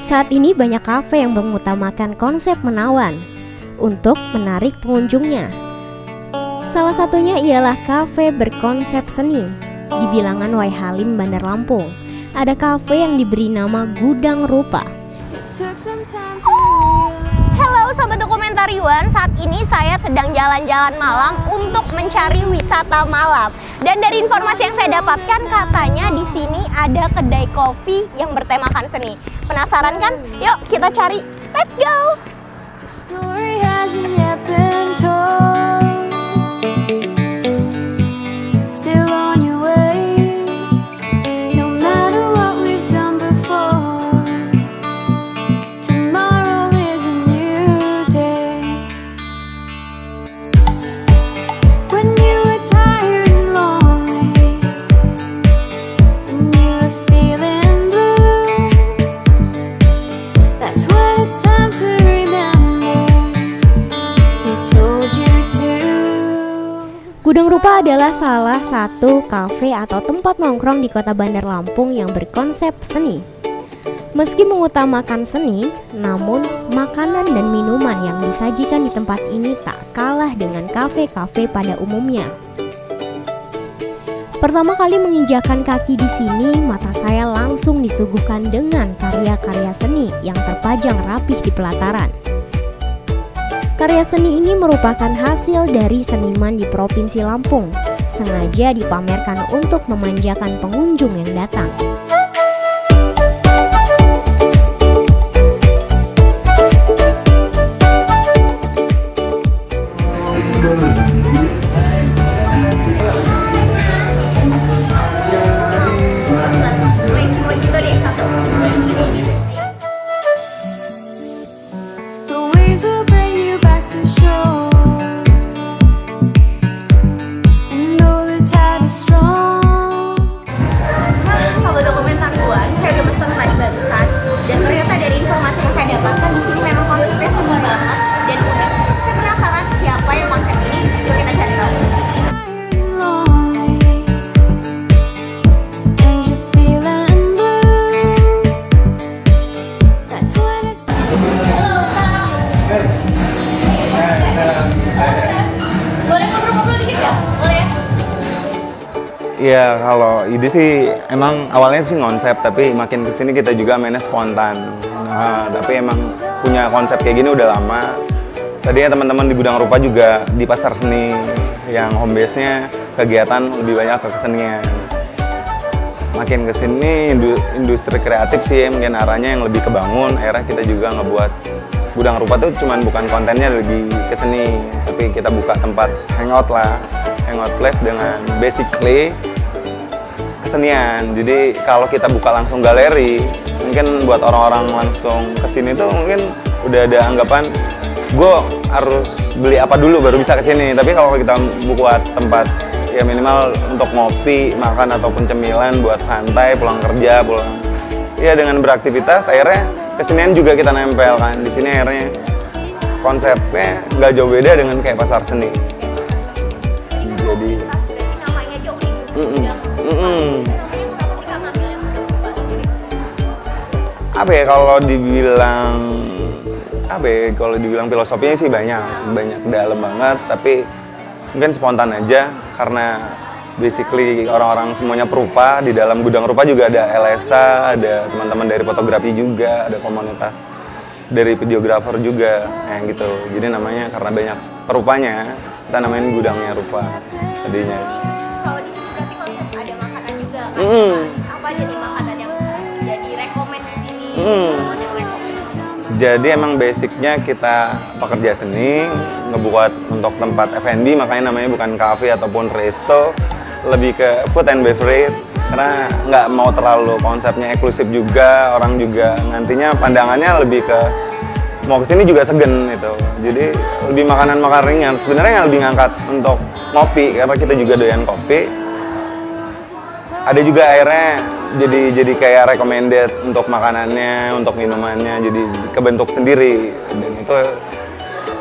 Saat ini banyak kafe yang mengutamakan konsep menawan untuk menarik pengunjungnya. Salah satunya ialah kafe berkonsep seni di bilangan Wai Halim, Bandar Lampung. Ada kafe yang diberi nama Gudang Rupa. Halo Sobat Dokumentariwan, saat ini saya sedang jalan-jalan malam untuk mencari wisata malam. Dan dari informasi yang saya dapatkan, katanya di sini ada kedai kopi yang bertemakan seni. Penasaran kan? Yuk kita cari. Let's go! The story hasn't yet been told. Still on your way. No matter what we've done before. Tomorrow is a new day. When you were tired and lonely, and you were feeling blue, that's when it's time to Gudang Rupa adalah salah satu kafe atau tempat nongkrong di kota Bandar Lampung yang berkonsep seni. Meski mengutamakan seni, namun makanan dan minuman yang disajikan di tempat ini tak kalah dengan kafe-kafe pada umumnya. Pertama kali menginjakan kaki di sini, mata saya langsung disuguhkan dengan karya-karya seni yang terpajang rapih di pelataran. Karya seni ini merupakan hasil dari seniman di Provinsi Lampung, sengaja dipamerkan untuk memanjakan pengunjung yang datang. Dan ternyata dari informasi yang saya dapatkan di sini memang konsepnya seni banget dan unik. Saya penasaran siapa yang konsep ini, yuk kita cari tahu. Boleh ngobrol-ngobrol dikit nggak? Boleh ya? Iya, kalau ide sih emang awalnya sih konsep, tapi makin kesini kita juga mainnya spontan. Nah, tapi emang punya konsep kayak gini udah lama. Tadinya teman-teman di Gudang Rupa juga di pasar seni yang home base-nya kegiatan lebih banyak ke kesenian. Makin kesini industri kreatif sih mungkin arahnya yang lebih kebangun. Akhirnya kita juga ngebuat Gudang Rupa tuh cuman bukan kontennya lebih ke seni, tapi kita buka tempat hangout lah. Hangout place dengan basically kesenian. Jadi kalau kita buka langsung galeri, mungkin buat orang-orang langsung kesini tuh mungkin udah ada anggapan gue harus beli apa dulu baru bisa kesini. Tapi kalau kita buat tempat ya minimal untuk ngopi, makan ataupun cemilan buat santai, pulang kerja, pulang ya dengan beraktivitas, akhirnya kesenian juga kita nempel kan. Di sini akhirnya konsepnya nggak jauh beda dengan kayak pasar seni. Jadi namanya aja unik. Apa ya kalau dibilang filosofinya sih banyak dalam banget, tapi mungkin spontan aja karena basically orang-orang semuanya perupa. Di dalam Gudang Rupa juga ada LSA, ada teman-teman dari fotografi juga, ada komunitas dari videografer juga, yang gitu. Jadi namanya karena banyak perupanya, kita namain Gudangnya Rupa tadinya. Kalau di sini berarti konsep ada makanan juga kan? Apa aja nih makanan yang jadi rekomend di sini? Jadi emang basicnya kita pekerja seni, ngebuat untuk tempat F&B, makanya namanya bukan cafe ataupun resto, lebih ke food and beverage. Karena nggak mau terlalu konsepnya eksklusif juga, orang juga nantinya pandangannya lebih ke mau kesini juga segen gitu. Jadi lebih makanan-makanan ringan. Sebenarnya yang lebih ngangkat untuk ngopi karena kita juga doyan kopi. Ada juga akhirnya jadi kayak recommended untuk makanannya, untuk minumannya, jadi kebentuk sendiri. Dan itu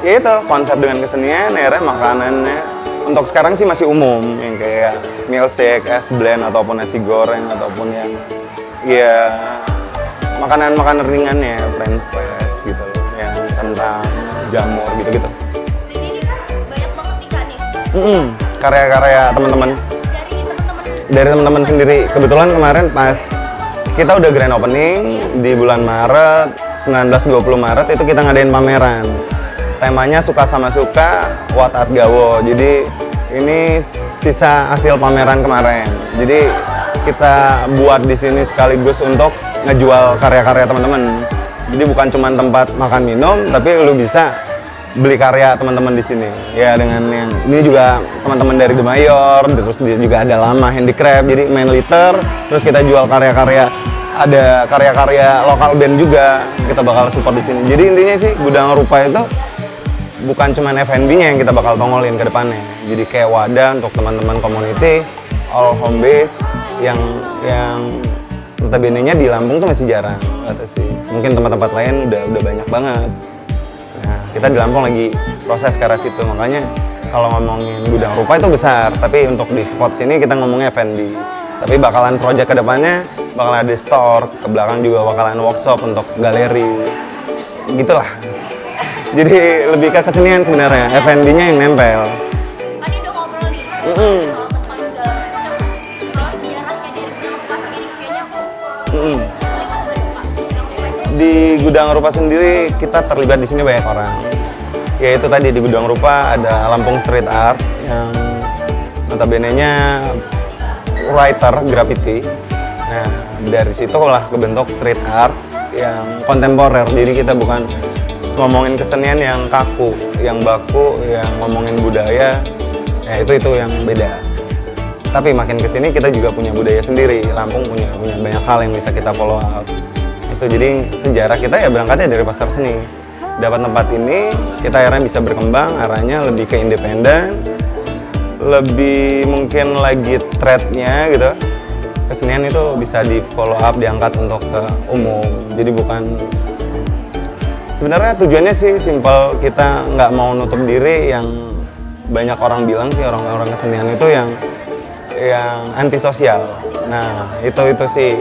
ya itu konsep dengan kesenian, akhirnya makanannya untuk sekarang sih masih umum yang kayak milkshake, es blend ataupun nasi goreng ataupun yang ya makanan-makanan ringannya, french fries gitu loh, yang kentang, jamur gitu-gitu. Dan ini kan banyak banget nih Kak nih. Karya-karya teman-teman. Dari teman-teman sendiri. Kebetulan kemarin pas kita udah grand opening di bulan Maret, 19-20 Maret itu kita ngadain pameran. Temanya suka sama suka, What Art Gawo. Jadi ini sisa hasil pameran kemarin. Jadi kita buat di sini sekaligus untuk ngejual karya-karya teman-teman. Jadi bukan cuma tempat makan minum, tapi lu bisa beli karya teman-teman di sini. Ya dengan yang ini juga teman-teman dari The Mayor, terus juga ada Lama Handicraft, jadi main liter, terus kita jual karya-karya, ada karya-karya lokal band juga kita bakal support di sini. Jadi intinya sih Gudang Rupa itu bukan cuma F&B-nya yang kita bakal tongolin ke depannya. Jadi kayak wadah untuk teman-teman community, all home base yang notabene-nya di Lampung tuh masih jarang kata sih. Mungkin tempat-tempat lain udah banyak banget. Nah, kita di Lampung lagi proses ke arah situ, makanya kalau ngomongin Gudang Rupa itu besar, tapi untuk di spot sini kita ngomongnya F&B. Tapi bakalan project ke depannya bakalan ada store, ke belakang juga bakalan workshop untuk galeri. Gitulah. Jadi lebih ke kesenian sebenarnya, F&B-nya yang nempel. Kan udah ngobrol nih soal tempat segala macam. Kalau sejarahnya dari Gudang Rupa sendiri kayaknya aku Di Gudang Rupa sendiri kita terlibat di sini banyak orang. Yaitu tadi di Gudang Rupa ada Lampung Street Art yang notabene-nya writer graffiti. Nah, dari situ lah kebentuk street art yang kontemporer. Jadi kita bukan ngomongin kesenian yang kaku, yang baku, yang ngomongin budaya. Ya itu yang beda. Tapi makin kesini kita juga punya budaya sendiri. Lampung punya banyak hal yang bisa kita follow up. Itu jadi sejarah kita ya berangkatnya dari pasar seni. Dapat tempat ini, kita akhirnya bisa berkembang, arahnya lebih ke independen, lebih mungkin lagi thread-nya gitu. Kesenian itu bisa di follow up, diangkat untuk ke umum. Jadi bukan, sebenarnya tujuannya sih simpel, kita nggak mau nutup diri yang banyak orang bilang sih, orang-orang kesenian itu yang antisosial. Nah itu sih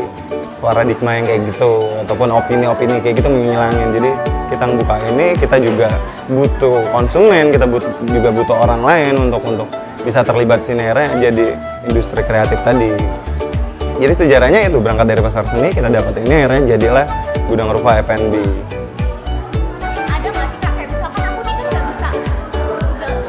paradigma yang kayak gitu, ataupun opini-opini kayak gitu menghilangin. Jadi kita ngebuka ini, kita juga butuh konsumen, kita juga butuh orang lain untuk bisa terlibat sini, akhirnya jadi industri kreatif tadi. Jadi sejarahnya itu berangkat dari pasar seni, kita dapat ini, akhirnya jadilah Gudang Rupa F&B. Ada nggak sih Kak, kayak misalkan aku nih tuh nggak bisa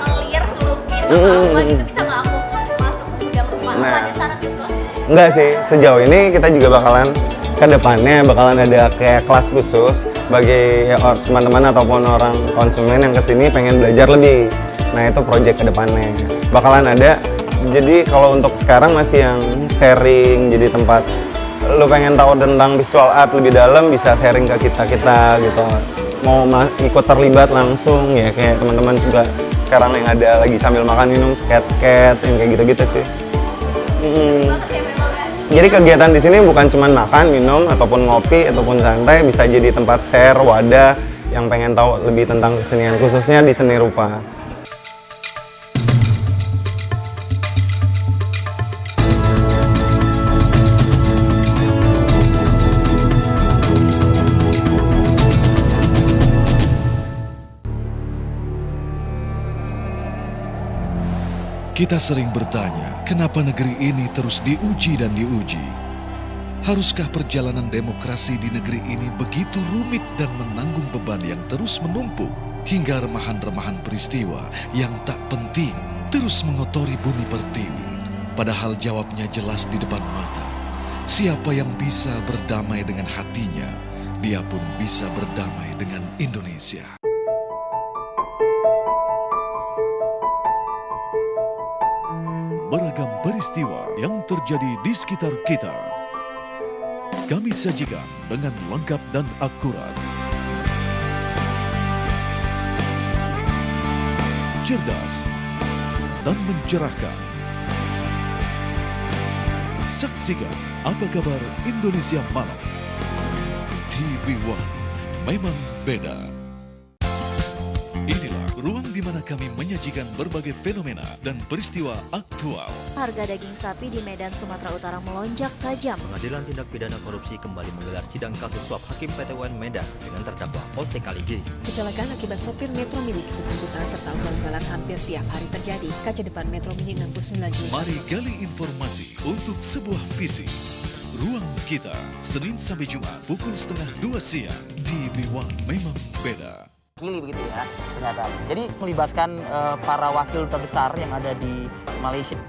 ngelir, ngelukis, apa gitu, bisa nggak aku masuk ke Gudang Rupa? Nah. Apa ada syarat khusus? Enggak sih, sejauh ini kita juga bakalan ke depannya bakalan ada kayak kelas khusus bagi teman-teman ataupun orang konsumen yang kesini pengen belajar lebih. Nah itu project ke depannya bakalan ada. Jadi kalau untuk sekarang masih yang sharing, jadi tempat lu pengen tahu tentang visual art lebih dalam bisa sharing ke kita gitu. Mau ikut terlibat langsung ya kayak teman-teman juga sekarang yang ada lagi sambil makan minum skate yang kayak gitu-gitu sih. Jadi kegiatan di sini bukan cuma makan, minum, ataupun ngopi, ataupun santai, bisa jadi tempat share, wadah yang pengen tahu lebih tentang kesenian, khususnya di seni rupa. Kita sering bertanya, kenapa negeri ini terus diuji dan diuji? Haruskah perjalanan demokrasi di negeri ini begitu rumit dan menanggung beban yang terus menumpuk? Hingga remahan-remahan peristiwa yang tak penting terus mengotori bumi pertiwi. Padahal jawabnya jelas di depan mata. Siapa yang bisa berdamai dengan hatinya, dia pun bisa berdamai dengan Indonesia. Beragam peristiwa yang terjadi di sekitar kita, kami sajikan dengan lengkap dan akurat. Cerdas dan mencerahkan. Saksikan Apa Kabar Indonesia Malam. TV One memang beda. Inilah ruang di mana kami menyajikan berbagai fenomena dan peristiwa aktual. Harga daging sapi di Medan, Sumatera Utara melonjak tajam. Pengadilan Tindak Pidana Korupsi kembali menggelar sidang kasus suap Hakim PT UN Medan dengan terdakwa Ose Kaligis. Kecelakaan akibat sopir Metro Mini kebut serta ugal-ugalan hampir tiap hari terjadi. Kaca depan Metro Mini 69 Juli. Mari gali informasi untuk sebuah visi. Ruang Kita, Senin sampai Jumat pukul 1:30 siang di V1 Memang Beda. Kili begitu ya ternyata. Jadi melibatkan para wakil terbesar yang ada di Malaysia.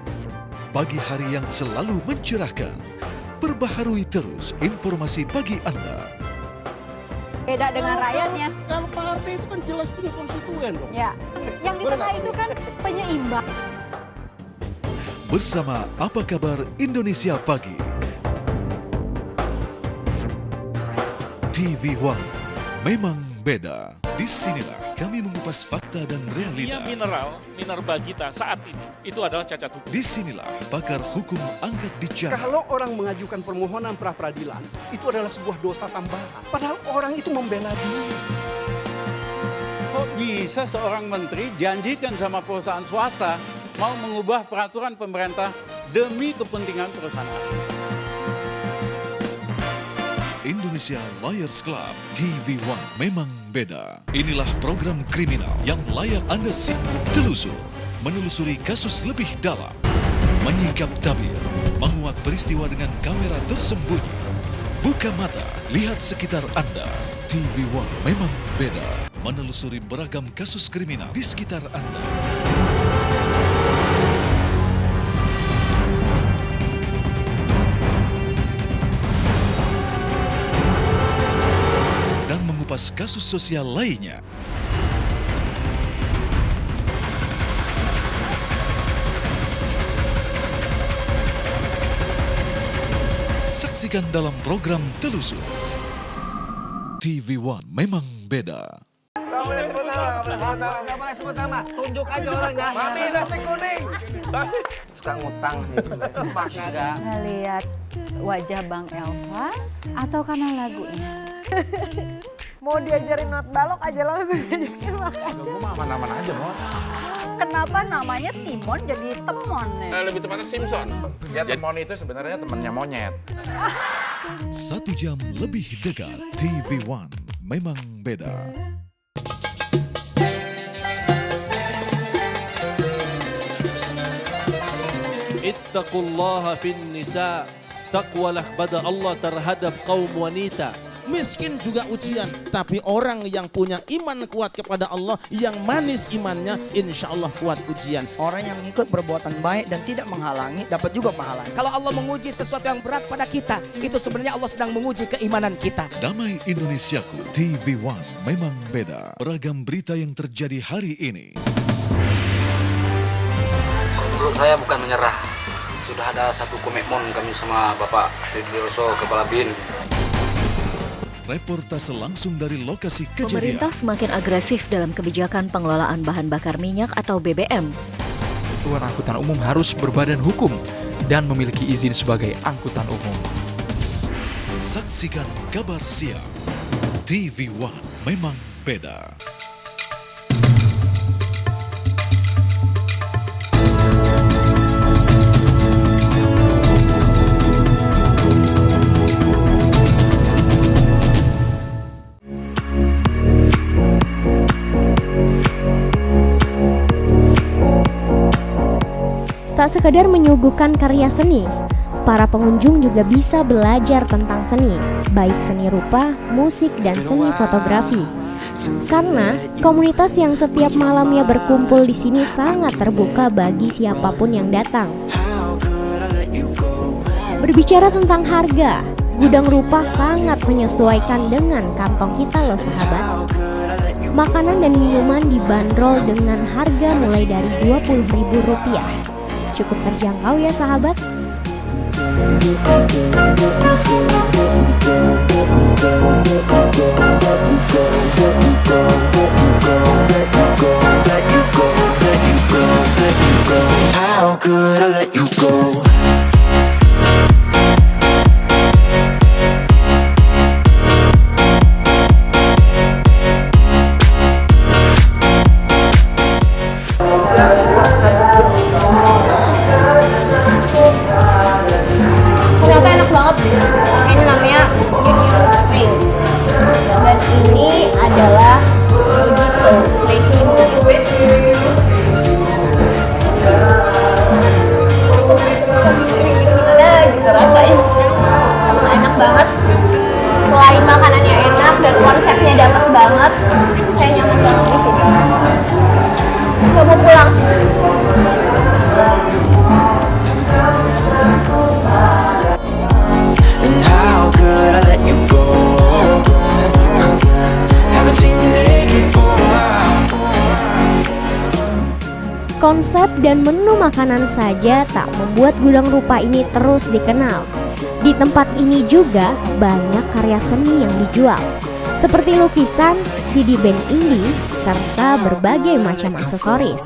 Pagi hari yang selalu mencerahkan. Perbaharui terus informasi pagi Anda. Beda dengan rakyatnya. Kalau partai itu kan jelas punya konstituen dong. Ya, yang di tengah itu kan penyeimbang. Bersama Apa Kabar Indonesia Pagi. TV1 Memang Beda. Disinilah kami mengupas fakta dan realita. Minerba kita saat ini itu adalah cacat hukum. Disinilah pakar hukum angkat bicara. Kalau orang mengajukan permohonan pra-peradilan, itu adalah sebuah dosa tambahan. Padahal orang itu membela diri. Kok bisa seorang menteri janjikan sama perusahaan swasta mau mengubah peraturan pemerintah demi kepentingan perusahaan asing? Indonesia Lawyers Club, TV1 Memang Beda. Inilah program kriminal yang layak Anda telusur, menelusuri kasus lebih dalam, menyingkap tabir, menguak peristiwa dengan kamera tersembunyi. Buka mata, lihat sekitar Anda. TV1 Memang Beda, menelusuri beragam kasus kriminal di sekitar Anda. Mengupas kasus sosial lainnya. Saksikan dalam program Telusur. TV1 Memang Beda. Nggak boleh sebut nama. Tunjuk aja orangnya. Mami nasi kuning. Suka ngutang Pas enggak. Lihat wajah Bang Elva atau karena lagunya? Mau diajarin not balok aja langsung ajakin makan. Gue mah aman-aman aja, Mo. Kenapa namanya Simon jadi Temon ya? Lebih tepatnya Simpson. Ya, Temon itu sebenarnya temannya monyet. 1 jam lebih dekat. TV1 Memang Beda. Ittaqullaha fin nisa. Takwalah pada Allah terhadap kaum wanita. Miskin juga ujian, tapi orang yang punya iman kuat kepada Allah, yang manis imannya, insya Allah kuat ujian. Orang yang ikut perbuatan baik dan tidak menghalangi, dapat juga pahala. Kalau Allah menguji sesuatu yang berat pada kita, itu sebenarnya Allah sedang menguji keimanan kita. Damai Indonesiaku, TV1 Memang Beda. Beragam berita yang terjadi hari ini. Menurut saya bukan menyerah. Sudah ada satu komitmen kami sama Bapak Ridhoso, Kepala BIN. Reportase langsung dari lokasi kejadian. Pemerintah semakin agresif dalam kebijakan pengelolaan bahan bakar minyak atau BBM. Angkutan umum harus berbadan hukum dan memiliki izin sebagai angkutan umum. Saksikan kabar siang. TV1 Memang Beda. Tak sekadar menyuguhkan karya seni, para pengunjung juga bisa belajar tentang seni, baik seni rupa, musik, dan seni fotografi. Karena komunitas yang setiap malamnya berkumpul di sini sangat terbuka bagi siapapun yang datang. Berbicara tentang harga, Gudang Rupa sangat menyesuaikan dengan kantong kita loh sahabat. Makanan dan minuman dibanderol dengan harga mulai dari Rp20.000. Cukup terjangkau ya sahabat. How could I let you go? dan menu makanan saja tak membuat gudang rupa ini terus dikenal. Di tempat ini juga banyak karya seni yang dijual, seperti lukisan, CD band indie, serta berbagai macam aksesoris.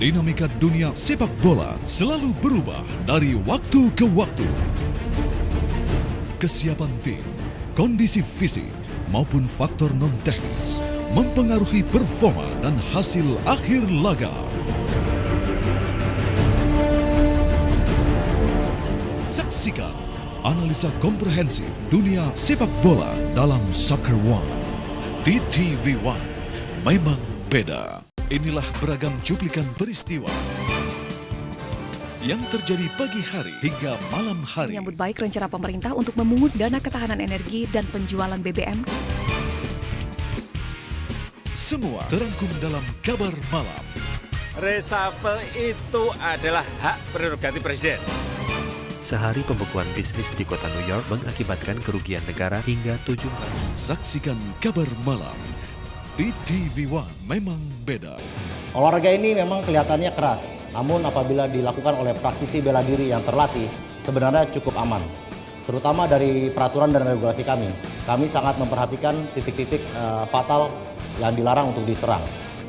Dinamika dunia sepak bola selalu berubah dari waktu ke waktu. Kesiapan tim, kondisi fisik, maupun faktor non-teknis mempengaruhi performa dan hasil akhir laga. Saksikan analisa komprehensif dunia sepak bola dalam Soccer One. Di TV One, memang beda. Inilah beragam cuplikan peristiwa yang terjadi pagi hari hingga malam hari. Menyambut baik rencana pemerintah untuk memungut dana ketahanan energi dan penjualan BBM. Semua terangkum dalam Kabar Malam. Reshuffle itu adalah hak prerogatif Presiden. Sehari pembekuan bisnis di kota New York mengakibatkan kerugian negara hingga 7 kali. Saksikan Kabar Malam di TV One, memang beda. Olahraga ini memang kelihatannya keras, namun apabila dilakukan oleh praktisi bela diri yang terlatih, sebenarnya cukup aman. Terutama dari peraturan dan regulasi kami sangat memperhatikan titik-titik fatal yang dilarang untuk diserang.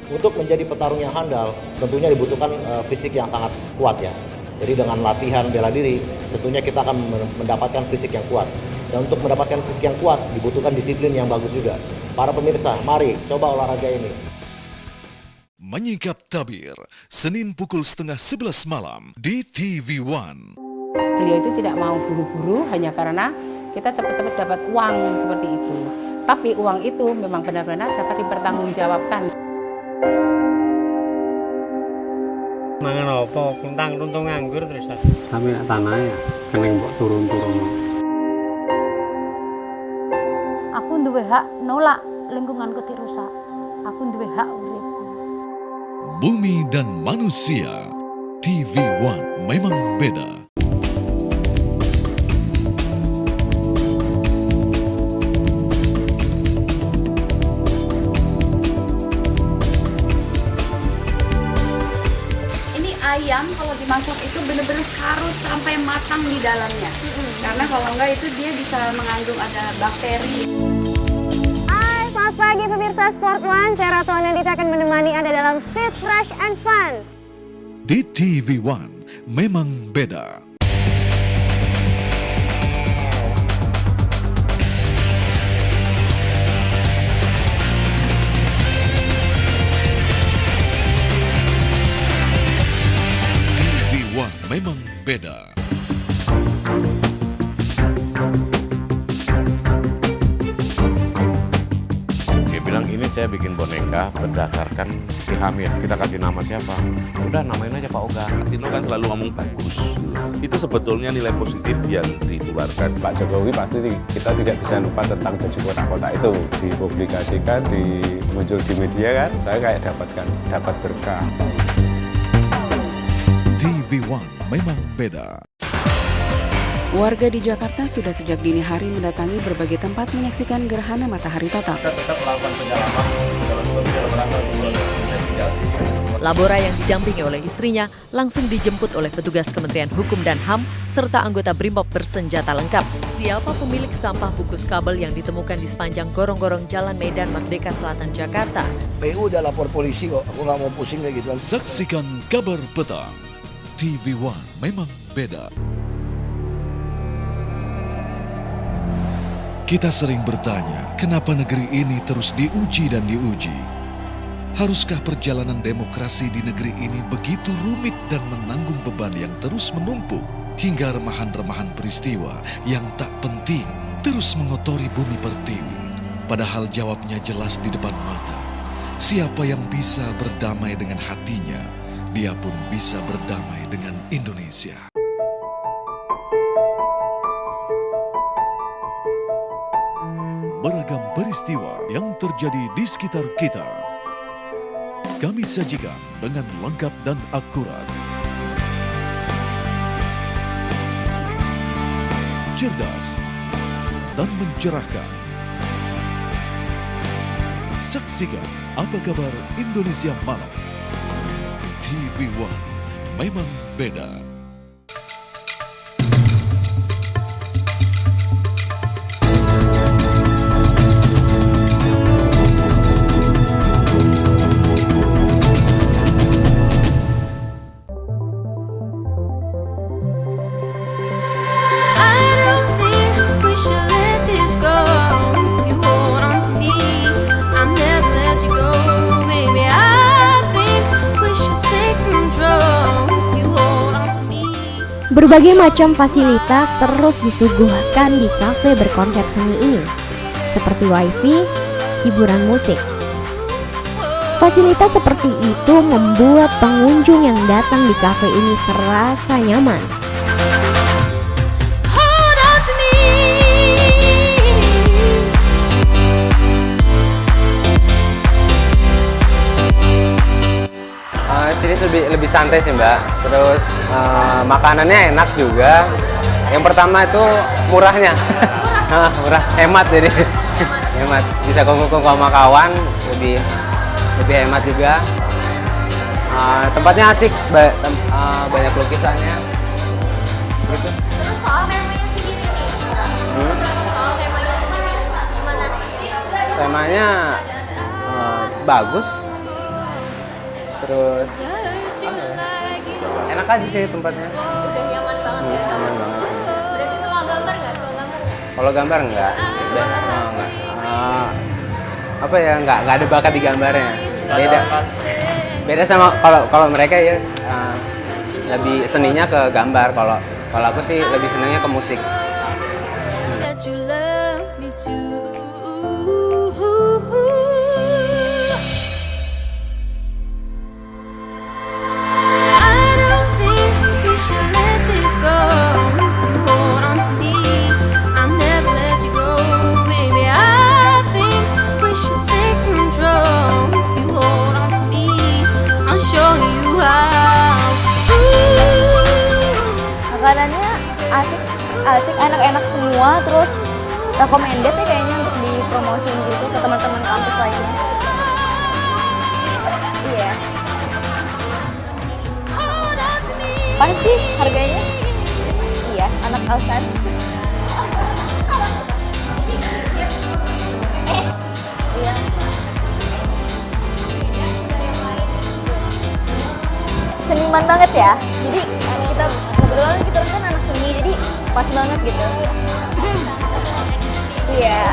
Untuk menjadi petarung yang handal, tentunya dibutuhkan fisik yang sangat kuat ya. Jadi dengan latihan bela diri, tentunya kita akan mendapatkan fisik yang kuat. Dan untuk mendapatkan fisik yang kuat, dibutuhkan disiplin yang bagus juga. Para pemirsa, mari coba olahraga ini. Menyingkap tabir, Senin pukul 10:30 malam di TV One. Beliau itu tidak mau buru-buru hanya karena kita cepat-cepat dapat uang seperti itu. Tapi uang itu memang benar-benar dapat dipertanggungjawabkan. Mangan apa? Kuntang runtung nganggur terus. Kami nak tanah ya, kena mbok turun-turun. Aku duwe hak nolak lingkunganku dirusak. Aku duwe hak urip. Bumi dan Manusia, TV One, memang beda. Ini ayam kalau dimasak itu benar-benar harus sampai matang di dalamnya. Karena kalau enggak itu dia bisa mengandung ada bakteri. Selamat pagi pemirsa Sport One, saya Ratu Anandita akan menemani Anda dalam Fit, Fresh and Fun. Di TV One, memang beda. TV One, memang beda. saya bikin boneka berdasarkan si Hamid. Kita kasih nama siapa? Udah namain aja Pak Oga. Tino kan selalu ngomong bagus. Itu sebetulnya nilai positif yang ditularkan. Pak Jokowi pasti kita tidak bisa lupa tentang baju kotak-kotak itu. Dipublikasikan, muncul di media kan, saya kayak dapat berkah. TV1 memang beda. Warga di Jakarta sudah sejak dini hari mendatangi berbagai tempat menyaksikan gerhana matahari total. Kita tetap melakukan penyelaman dalam rangka investigasi. Labora yang didampingi oleh istrinya langsung dijemput oleh petugas Kementerian Hukum dan HAM serta anggota Brimob bersenjata lengkap. Siapa pemilik sampah bungkus kabel yang ditemukan di sepanjang gorong-gorong Jalan Medan Merdeka Selatan, Jakarta? PU udah lapor polisi kok, aku nggak mau pusing kayak gitu. Saksikan Kabar Petang. TV1 memang beda. Kita sering bertanya, kenapa negeri ini terus diuji dan diuji? Haruskah perjalanan demokrasi di negeri ini begitu rumit dan menanggung beban yang terus menumpuk? Hingga remahan-remahan peristiwa yang tak penting terus mengotori bumi pertiwi. Padahal jawabnya jelas di depan mata. Siapa yang bisa berdamai dengan hatinya, dia pun bisa berdamai dengan Indonesia. Beragam peristiwa yang terjadi di sekitar kita, kami sajikan dengan lengkap dan akurat. Cerdas dan mencerahkan. Saksikan Apa Kabar Indonesia Malam. TV1 memang beda. Berbagai macam fasilitas terus disuguhkan di kafe berkonsep seni ini, seperti wifi, hiburan musik. Fasilitas seperti itu membuat pengunjung yang datang di kafe ini serasa nyaman. Sini lebih santai sih Mbak, terus makanannya enak juga. Yang pertama itu murahnya, murah, hemat jadi hemat. Bisa kumpul sama kawan, lebih hemat juga. Tempatnya asik, banyak lukisannya. Gitu. Terus soal temanya sendiri nih, soal temanya sendiri gimana? Temanya bagus. Terus enak aja sih tempatnya. Udah nyaman banget ya. Nyaman banget sih. Berarti suka gambar nggak? Suka gambar? Kalau gambar enggak. Apa ya, nggak ada bakat di gambarnya. Beda sama kalau mereka ya lebih seninya ke gambar. Kalau aku sih lebih senangnya ke musik. Makanannya asik, enak-enak semua, terus recommended ya kayaknya untuk dipromosiin gitu ke teman-teman kampus lainnya. Iya. Pasti harganya? Iya, anak ausan. Iya. Seniman banget ya. Jadi kita kebetulan kita kan anak seni, jadi pas banget gitu. Iya.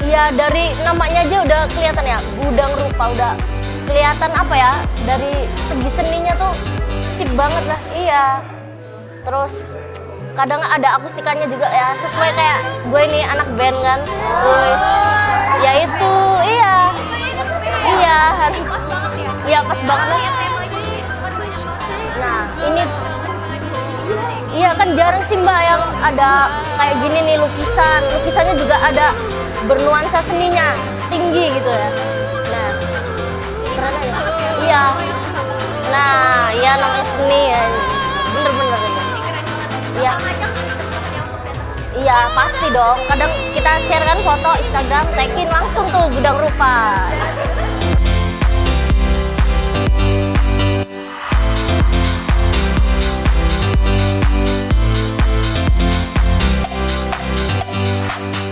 Iya, dari namanya aja udah kelihatan ya, gudang rupa, udah kelihatan apa ya, dari segi seninya tuh sip banget lah. Iya. Terus kadang ada akustikannya juga ya, sesuai kayak gue ini anak band kan. Terus Ya itu, iya harus, iya pas banget lah. Nah ini, iya kan jarang sih Mbak yang ada kayak gini nih lukisannya juga ada bernuansa seninya tinggi gitu ya. Nah, keren ya? Iya. Nah, ya namanya seni ya, bener-bener ini. Iya. Iya pasti dong. Kadang kita share kan foto Instagram, tagin langsung tuh Gudang Rupa.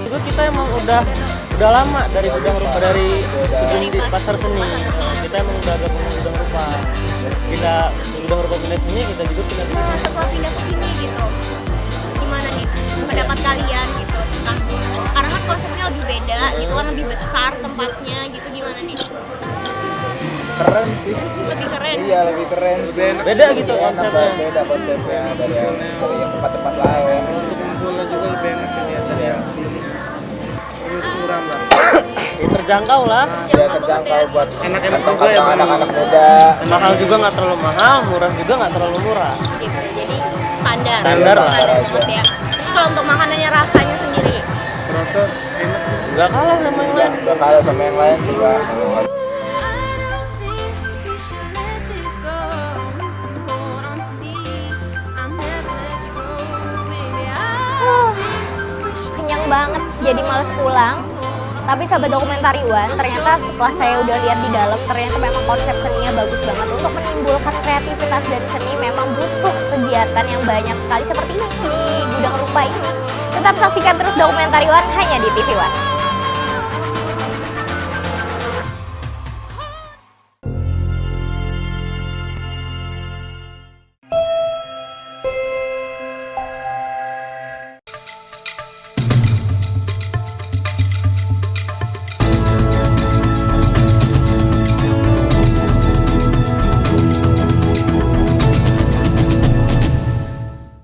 Itu kita emang udah lama dari Gudang Rupa, dari sebelum di pasar seni. Kita emang udah gabung Gudang Rupa. Pindah Gudang Rupa pindah sini, kita juga pindah sini. Nah, setelah pindah ke sini gitu, gimana nih pendapat kalian gitu tentang, karena kan konsepnya lebih beda gitu kan, lebih besar tempatnya gitu, gimana nih? Keren sih. Lebih keren? Iya, lebih keren. Beda gitu konsepnya. Beda konsepnya dari yang tempat-tempat lain. Untuk kumpulnya juga lebih enak dilihat dari yang sebelumnya. Terus murah lah. Ya, terjangkau lah. Ya terjangkau buat anak-anak juga ya. Anak-anak muda. Mahal juga nggak terlalu mahal, murah juga nggak terlalu murah. Gitu, jadi standar. Standar lah. Banget ya. Terus kalau untuk makanannya rasanya sendiri? Rasa enak. Nggak kalah sama yang lain. Nggak kalah sama yang lain sih Pak. Kenyang banget, jadi males pulang. Tapi sahabat Dokumentariwan, ternyata setelah saya udah lihat di dalam, ternyata memang konsep seninya bagus banget. Untuk menimbulkan kreativitas dan seni memang butuh kegiatan yang banyak sekali seperti ini di Gudang Rupa ini. Tetap saksikan terus Dokumentariwan hanya di TV One.